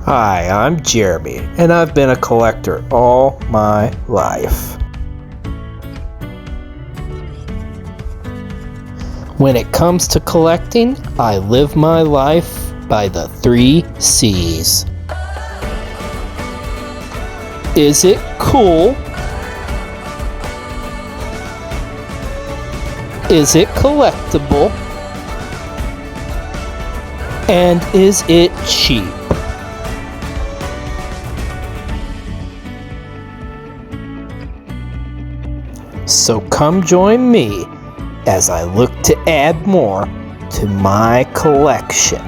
Hi, I'm Jeremy, and I've been a collector all my life. When it comes to collecting, I live my life by the 3 C's. Is it cool? Is it collectible? And is it cheap? So come join me as I look to add more to my collection.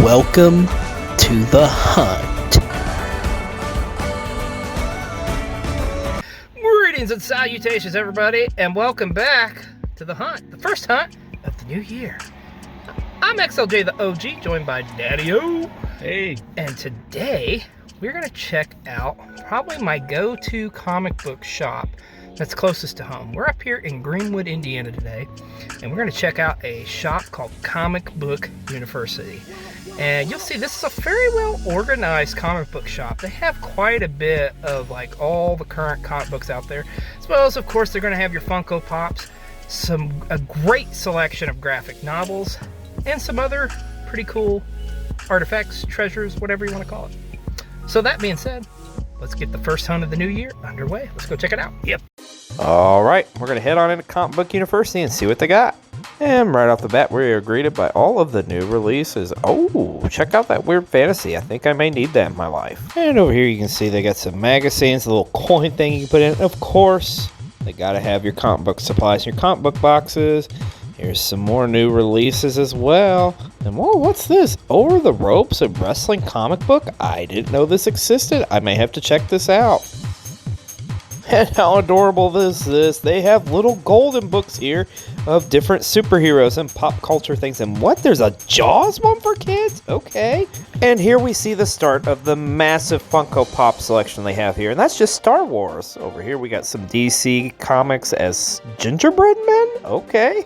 Welcome to the hunt. Greetings and salutations, everybody, and welcome back to the hunt, the first hunt of the new year. I'm XLJ the OG, joined by Daddi-O. Hey. And today, we're going to check out probably my go-to comic book shop that's closest to home. We're up here in Greenwood, Indiana today, and we're going to check out a shop called Comic Book University. And you'll see this is a very well organized comic book shop. They have quite a bit of like all the current comic books out there, as well as of course they're going to have your Funko Pops, a great selection of graphic novels, and some other pretty cool artifacts, treasures, whatever you want to call it. So that being said, let's get the first hunt of the new year underway. Let's go check it out. Yep. Alright, we're going to head on into Comic Book University and see what they got. And right off the bat, we are greeted by all of the new releases. Oh, check out that weird fantasy. I think I may need that in my life. And over here you can see they got some magazines, a little coin thing you can put in. Of course, they got to have your comic book supplies, your comic book boxes. Here's some more new releases as well. And whoa, what's this? Over the Ropes, a wrestling comic book? I didn't know this existed. I may have to check this out. And how adorable is this? They have little golden books here of different superheroes and pop culture things. And what? There's a Jaws one for kids? Okay. And here we see the start of the massive Funko Pop selection they have here. And that's just Star Wars. Over here we got some DC comics as gingerbread men? Okay.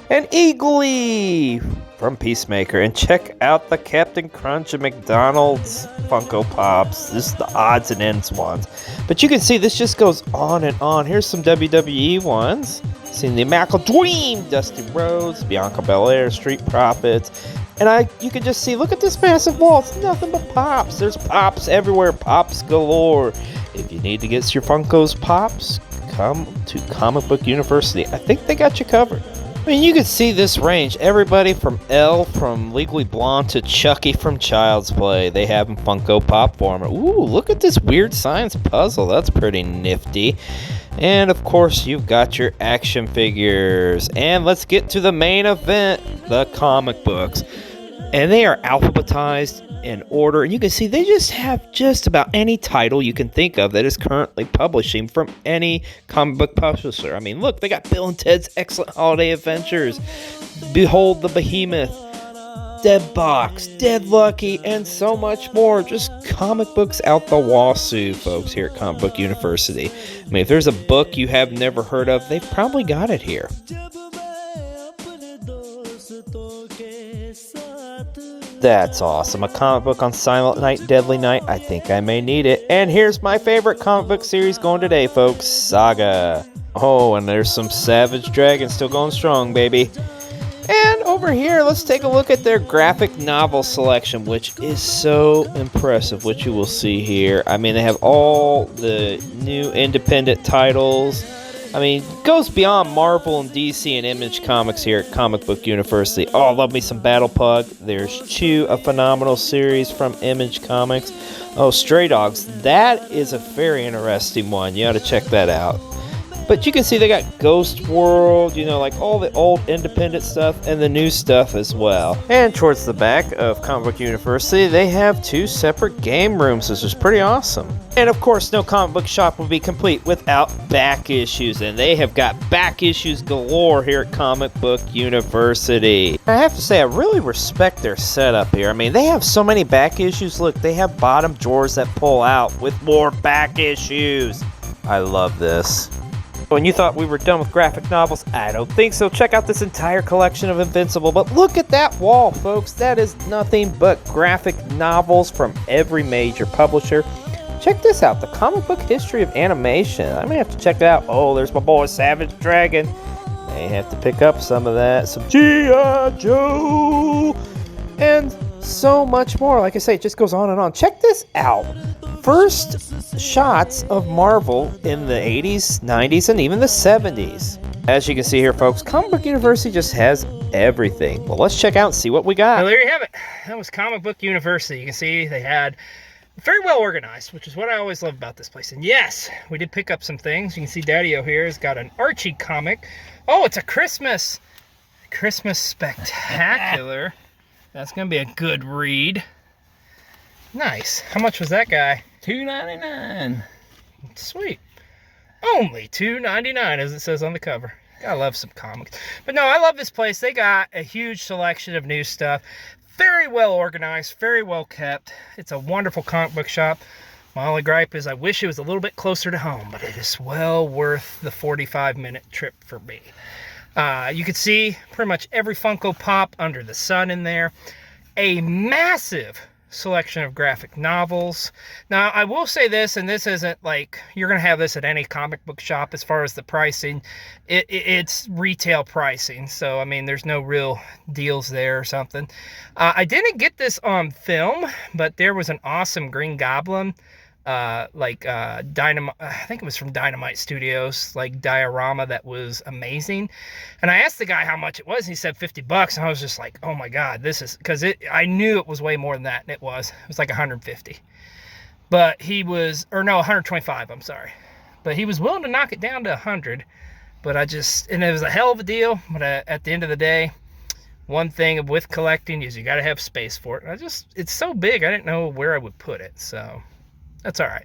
And Eagly from Peacemaker. And check out the Captain Crunch and McDonald's Funko Pops. This is the odds and ends ones. But you can see this just goes on and on. Here's some WWE ones. Seeing the American Dream, Dusty Rhodes, Bianca Belair, Street Profits. And you can just see, look at this massive wall. It's nothing but Pops. There's Pops everywhere. Pops galore. If you need to get your Funko's Pops, come to Comic Book University. I think they got you covered. I mean, you can see this range. Everybody from Elle from Legally Blonde to Chucky from Child's Play. They have in Funko Pop form. Ooh, look at this weird science puzzle. That's pretty nifty. And, of course, you've got your action figures. And let's get to the main event, the comic books. And they are alphabetized in order. And you can see they just have just about any title you can think of that is currently publishing from any comic book publisher. I mean, look, they got Bill and Ted's Excellent Holiday Adventures, Behold the Behemoth, Dead Box, Dead Lucky, and so much more. Just comic books out the wazoo, folks, here at Comic Book University. I mean, if there's a book you have never heard of, they've probably got it here. That's awesome. A comic book on Silent Night, Deadly Night. I think I may need it. And here's my favorite comic book series going today, folks. Saga. Oh, and there's some Savage Dragon still going strong, baby. And over here, let's take a look at their graphic novel selection, which is so impressive, which you will see here. I mean, they have all the new independent titles. I mean, it goes beyond Marvel and DC and Image Comics here at Comic Book University. Oh, I love me some Battle Pug. There's Chew, a phenomenal series from Image Comics. Oh, Stray Dogs. That is a very interesting one. You ought to check that out. But you can see they got Ghost World, you know, like all the old independent stuff and the new stuff as well. And towards the back of Comic Book University, they have 2 separate game rooms, which is pretty awesome. And of course, no comic book shop would be complete without back issues, and they have got back issues galore here at Comic Book University. I have to say, I really respect their setup here. I mean, they have so many back issues. Look, they have bottom drawers that pull out with more back issues. I love this. When you thought we were done with graphic novels, I don't think so. Check out this entire collection of Invincible. But look at that wall, folks. That is nothing but graphic novels from every major publisher. Check this out, the comic book history of animation. I'm gonna have to check it out. Oh, there's my boy Savage Dragon. I have to pick up some of that, some G.I. Joe, and so much more. Like I say, it just goes on and on. Check this out. First shots of Marvel in the 80s, 90s, and even the 70s. As you can see here, folks, Comic Book University just has everything. Well, let's check out and see what we got. Well, there you have it. That was Comic Book University. You can see they had very well organized, which is what I always love about this place. And yes, we did pick up some things. You can see Daddi-O here has got an Archie comic. Oh, it's a Christmas Spectacular. That's going to be a good read. Nice. How much was that guy? $2.99. Sweet. Only $2.99, as it says on the cover. I love some comics. But no, I love this place. They got a huge selection of new stuff. Very well organized, very well kept. It's a wonderful comic book shop. My only gripe is I wish it was a little bit closer to home, but it is well worth the 45-minute trip for me. You can see pretty much every Funko Pop under the sun in there. A massive selection of graphic novels. Now, I will say this, and this isn't like you're going to have this at any comic book shop as far as the pricing. It's retail pricing, so I mean, there's no real deals there or something. I didn't get this on film, but there was an awesome Green Goblin, Dynamite, I think it was from Dynamite Studios, like diorama that was amazing. And I asked the guy how much it was, and he said $50, and I was just like, oh my god, this is, because I knew it was way more than that, and it was like 150. But he was, or no, 125, I'm sorry. But he was willing to knock it down to 100. But and it was a hell of a deal. But at the end of the day, one thing with collecting is you got to have space for it. It's so big, I didn't know where I would put it, so that's all right.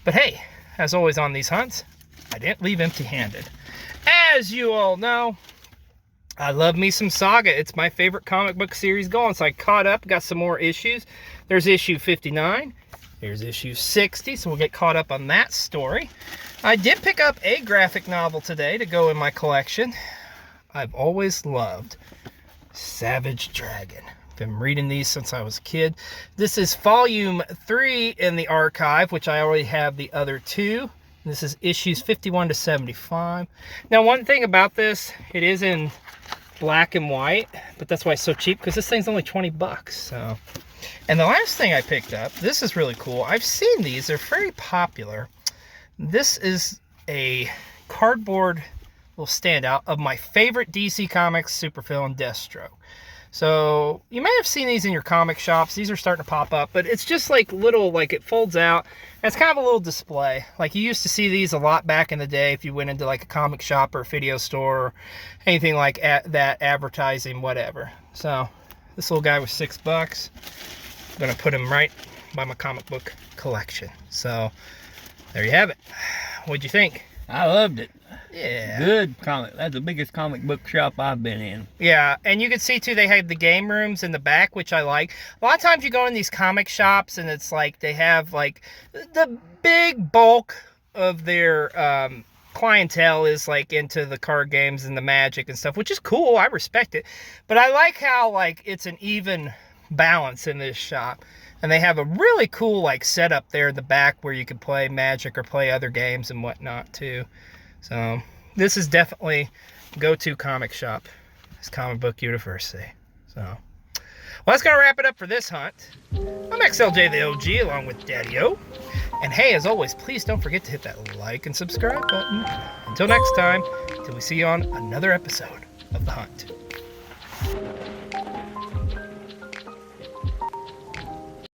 But hey, as always on these hunts, I didn't leave empty-handed. As you all know, I love me some Saga. It's my favorite comic book series going, so I caught up, got some more issues. There's issue 59. Here's issue 60, so we'll get caught up on that story. I did pick up a graphic novel today to go in my collection. I've always loved Savage Dragon. Been reading these since I was a kid. This is volume 3 in the archive, which I already have the other 2. This is issues 51 to 75. Now, one thing about this, it is in black and white, but that's why it's so cheap, because this thing's only $20. So, and the last thing I picked up, this is really cool. I've seen these, they're very popular. This is a cardboard little standout of my favorite DC Comics supervillain, Destro. So you may have seen these in your comic shops. These are starting to pop up, but it's just like little, like it folds out. And it's kind of a little display. Like you used to see these a lot back in the day if you went into like a comic shop or a video store or anything like that, advertising, whatever. So this little guy was $6. I'm going to put him right by my comic book collection. So there you have it. What'd you think? I loved it. Yeah. Good comic. That's the biggest comic book shop I've been in. Yeah, and you can see too, they have the game rooms in the back, which I like. A lot of times you go in these comic shops and it's like they have like the big bulk of their clientele is like into the card games and the Magic and stuff, which is cool. I respect it. But I like how like it's an even balance in this shop. And they have a really cool like setup there in the back where you can play Magic or play other games and whatnot too. So this is definitely go-to comic shop. It's Comic Book University. So, well, that's going to wrap it up for this hunt. I'm XLJ the OG along with Daddi-O. And hey, as always, please don't forget to hit that like and subscribe button. Until next time, till we see you on another episode of The Hunt.